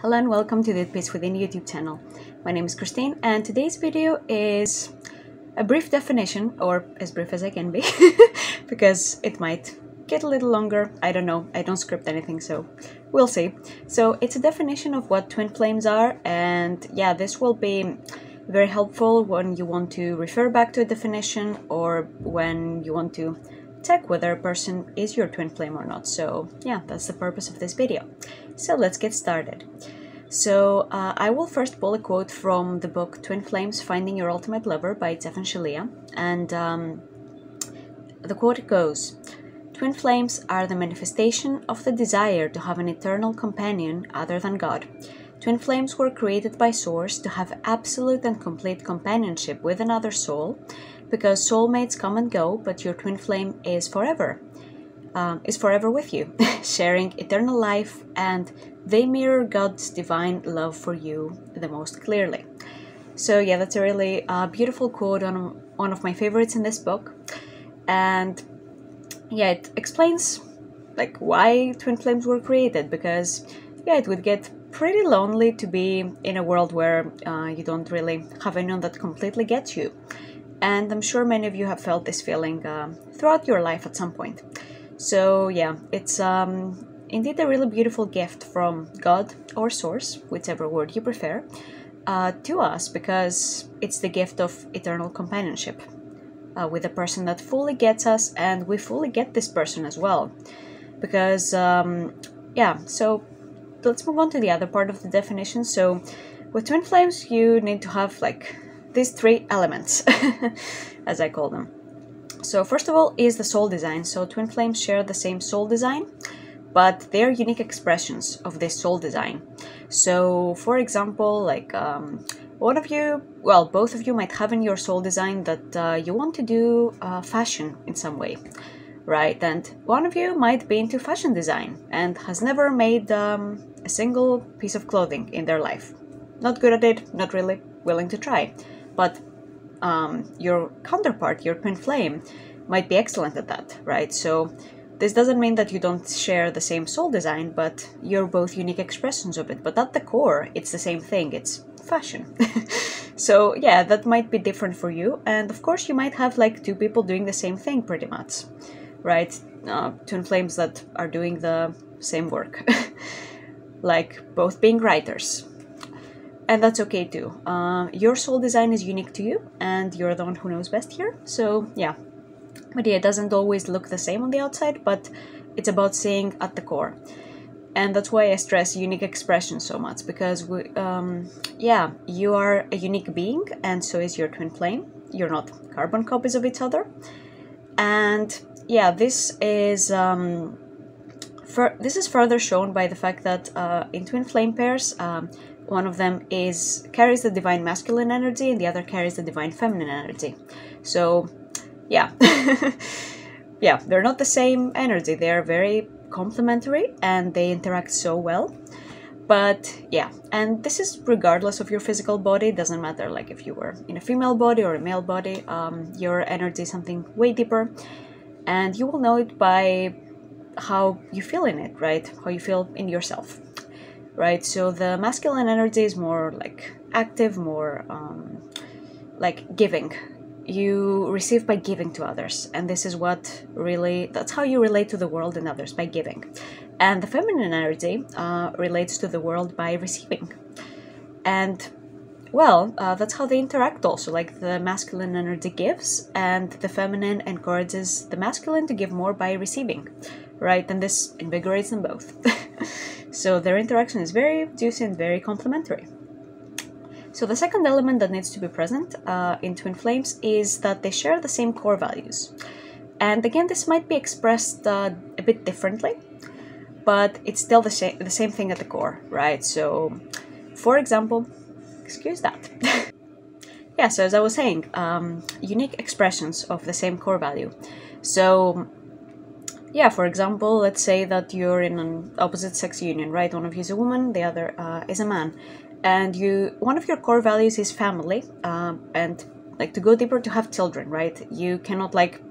Hello and welcome to the At Peace Within YouTube channel. My name is Christine and today's video is a brief definition, or as brief as I can be, because it might get a little longer. I don't know, I don't script anything, so we'll see. So it's a definition of what twin flames are, and yeah, this will be very helpful when you want to refer back to a definition or when you want to check whether a person is your twin flame or not. So yeah, that's the purpose of this video. So let's get started. So I will first pull a quote from the book Twin Flames: Finding Your Ultimate Lover by Jeff and Shalia, and the quote goes, "Twin flames are the manifestation of the desire to have an eternal companion other than God. Twin flames were created by Source to have absolute and complete companionship with another soul, because soulmates come and go, but your twin flame is forever with you, sharing eternal life, and they mirror God's divine love for you the most clearly." So yeah, that's a really beautiful quote, on one of my favorites in this book, and yeah, it explains like why twin flames were created, because yeah, it would get pretty lonely to be in a world where you don't really have anyone that completely gets you. And I'm sure many of you have felt this feeling throughout your life at some point. So yeah, it's indeed a really beautiful gift from God or Source, whichever word you prefer, to us, because it's the gift of eternal companionship with a person that fully gets us, and we fully get this person as well. Because yeah, so let's move on to the other part of the definition. So with twin flames, you need to have like these three elements, as I call them. So first of all is the soul design. So twin flames share the same soul design, but they're unique expressions of this soul design. So for example, like both of you might have in your soul design that you want to do fashion in some way, right? And one of you might be into fashion design and has never made a single piece of clothing in their life. Not good at it, not really willing to try. But your counterpart, your twin flame, might be excellent at that, right? So this doesn't mean that you don't share the same soul design, but you're both unique expressions of it. But at the core, it's the same thing. It's fashion. So yeah, that might be different for you. And of course, you might have like two people doing the same thing pretty much, right? Twin flames that are doing the same work, like both being writers. And that's okay too. Your soul design is unique to you, and you're the one who knows best here. So yeah, but yeah, it doesn't always look the same on the outside, but it's about seeing at the core. And that's why I stress unique expression so much, because yeah, you are a unique being, and so is your twin flame. You're not carbon copies of each other. And yeah, this is further shown by the fact that in twin flame pairs, one of them carries the divine masculine energy and the other carries the divine feminine energy. So yeah, yeah, they're not the same energy. They're very complementary and they interact so well. But yeah, and this is regardless of your physical body. It doesn't matter like if you were in a female body or a male body, your energy is something way deeper, and you will know it by how you feel in it, right? How you feel in yourself. Right, so the masculine energy is more like active, more like giving. You receive by giving to others, and this is that's how you relate to the world and others, by giving. And the feminine energy relates to the world by receiving. And well, that's how they interact also. Like the masculine energy gives, and the feminine encourages the masculine to give more by receiving, right? And this invigorates them both. So their interaction is very juicy and very complementary. So the second element that needs to be present in twin flames is that they share the same core values. And again, this might be expressed a bit differently, but it's still the same thing at the core, right? So, for example, excuse that. Yeah, so as I was saying, unique expressions of the same core value. So yeah, for example, let's say that you're in an opposite sex union, right? One of you is a woman, the other is a man. And one of your core values is family, and like to go deeper, to have children, right? You cannot like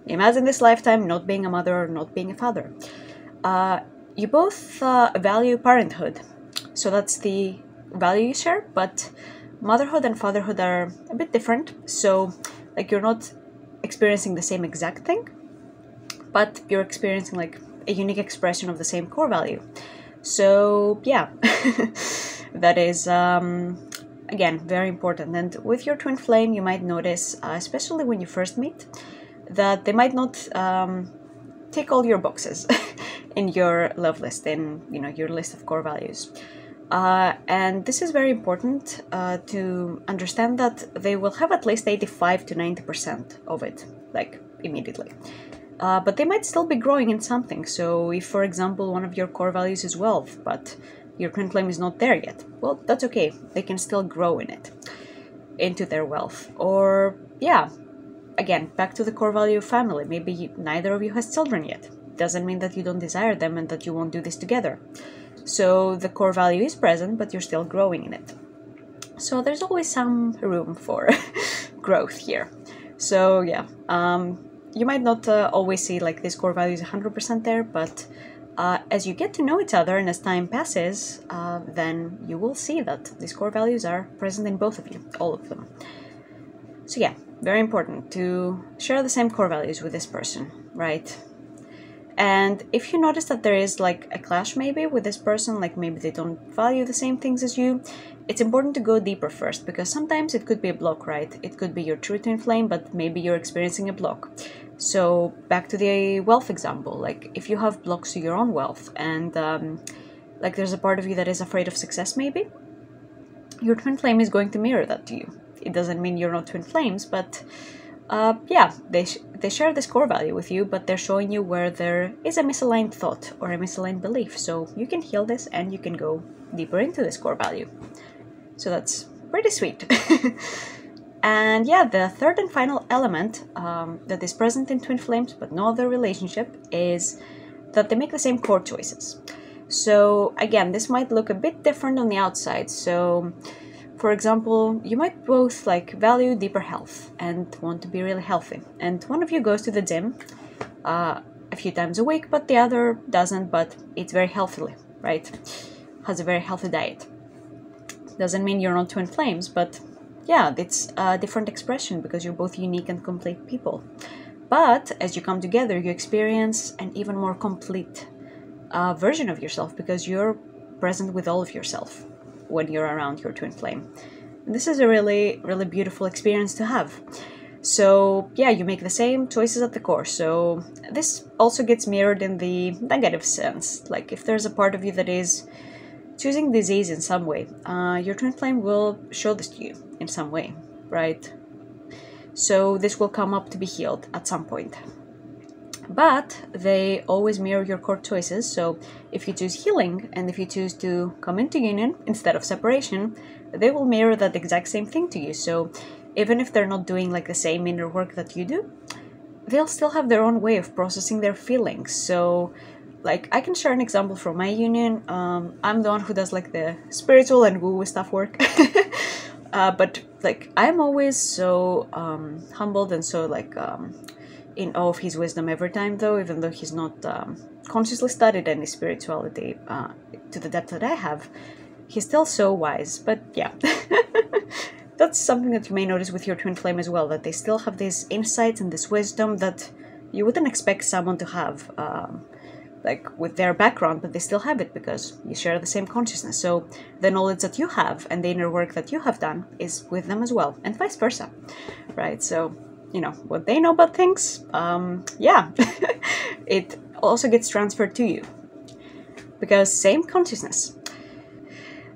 imagine this lifetime not being a mother or not being a father. You both value parenthood. So that's the value you share, but motherhood and fatherhood are a bit different. So like you're not experiencing the same exact thing, but you're experiencing like a unique expression of the same core value. So yeah, that is again very important. And with your twin flame, you might notice, especially when you first meet, that they might not tick all your boxes in your love list, in your list of core values. And this is very important to understand that they will have at least 85 to 90% of it, like immediately. But they might still be growing in something. So if, for example, one of your core values is wealth, but your twin flame is not there yet, well, that's okay. They can still grow in it, into their wealth. Or, yeah, again, back to the core value of family. Maybe neither of you has children yet. Doesn't mean that you don't desire them and that you won't do this together. So the core value is present, but you're still growing in it. So there's always some room for growth here. So yeah, you might not always see like this core value is 100% there, but as you get to know each other and as time passes, then you will see that these core values are present in both of you, all of them. So yeah, very important to share the same core values with this person, right? And if you notice that there is like a clash maybe with this person, like maybe they don't value the same things as you, it's important to go deeper first, because sometimes it could be a block, right? It could be your true twin flame, but maybe you're experiencing a block. So back to the wealth example, like if you have blocks to your own wealth and like there's a part of you that is afraid of success maybe, your twin flame is going to mirror that to you. It doesn't mean you're not twin flames, but yeah, they share this core value with you, but they're showing you where there is a misaligned thought or a misaligned belief. So you can heal this and you can go deeper into this core value. So that's pretty sweet. And yeah, the third and final element that is present in twin flames, but no other relationship, is that they make the same core choices. So again, this might look a bit different on the outside. So for example, you might both like value deeper health and want to be really healthy. And one of you goes to the gym a few times a week, but the other doesn't, but eats very healthily, right? Has a very healthy diet. Doesn't mean you're not twin flames, but yeah, it's a different expression because you're both unique and complete people. But as you come together, you experience an even more complete version of yourself because you're present with all of yourself when you're around your twin flame. And this is a really, really beautiful experience to have. So yeah, you make the same choices at the core. So this also gets mirrored in the negative sense. Like if there's a part of you that is choosing disease in some way, your twin flame will show this to you in some way, right? So this will come up to be healed at some point. But they always mirror your core choices. So if you choose healing and if you choose to come into union instead of separation, they will mirror that exact same thing to you. So even if they're not doing like the same inner work that you do, they'll still have their own way of processing their feelings. So like I can share an example from my union. I'm the one who does like the spiritual and woo stuff work. But like I'm always so humbled and so like in awe of his wisdom every time, though, even though he's not consciously studied any spirituality to the depth that I have, he's still so wise. But yeah, that's something that you may notice with your twin flame as well, that they still have these insights and this wisdom that you wouldn't expect someone to have, like with their background, but they still have it because you share the same consciousness. So the knowledge that you have and the inner work that you have done is with them as well, and vice versa, right? So you know, what they know about things, yeah, it also gets transferred to you because same consciousness.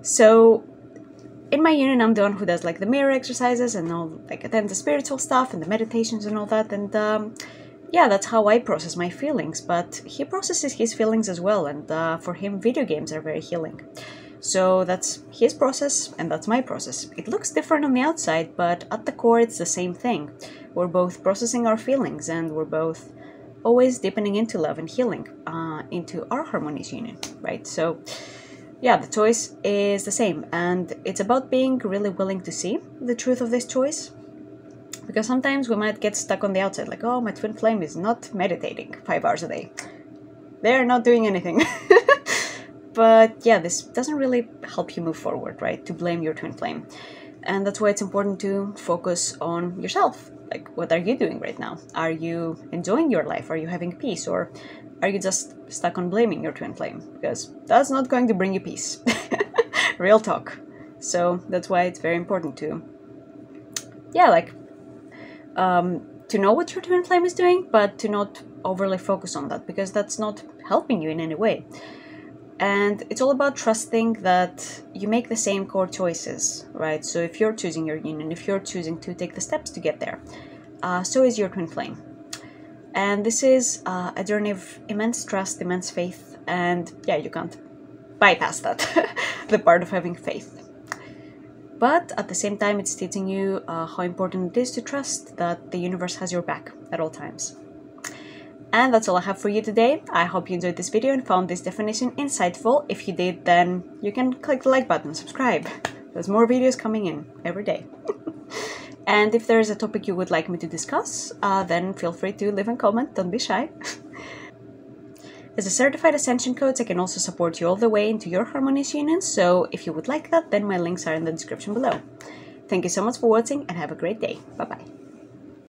So in my union, I'm the one who does like the mirror exercises and all, like attend the spiritual stuff and the meditations and all that. And yeah, that's how I process my feelings, but he processes his feelings as well. And for him, video games are very healing. So that's his process and that's my process. It looks different on the outside, but at the core, it's the same thing. We're both processing our feelings and we're both always deepening into love and healing, into our harmonious union, right? So yeah, the choice is the same. And it's about being really willing to see the truth of this choice. Because sometimes we might get stuck on the outside, like, oh, my twin flame is not meditating 5 hours a day. They're not doing anything. But yeah, this doesn't really help you move forward, right? To blame your twin flame. And that's why it's important to focus on yourself. Like, what are you doing right now? Are you enjoying your life? Are you having peace? Or are you just stuck on blaming your twin flame? Because that's not going to bring you peace. Real talk. So that's why it's very important to, to know what your twin flame is doing, but to not overly focus on that, because that's not helping you in any way. And it's all about trusting that you make the same core choices, right? So if you're choosing your union, if you're choosing to take the steps to get there, so is your twin flame. And this is a journey of immense trust, immense faith, and yeah, you can't bypass that, the part of having faith. But at the same time, it's teaching you how important it is to trust that the universe has your back at all times. And that's all I have for you today. I hope you enjoyed this video and found this definition insightful. If you did, then you can click the like button, subscribe. There's more videos coming in every day. And if there is a topic you would like me to discuss, then feel free to leave a comment, don't be shy. As a Certified Ascension Coach, I can also support you all the way into your Harmonious Union, so if you would like that, then my links are in the description below. Thank you so much for watching and have a great day. Bye-bye.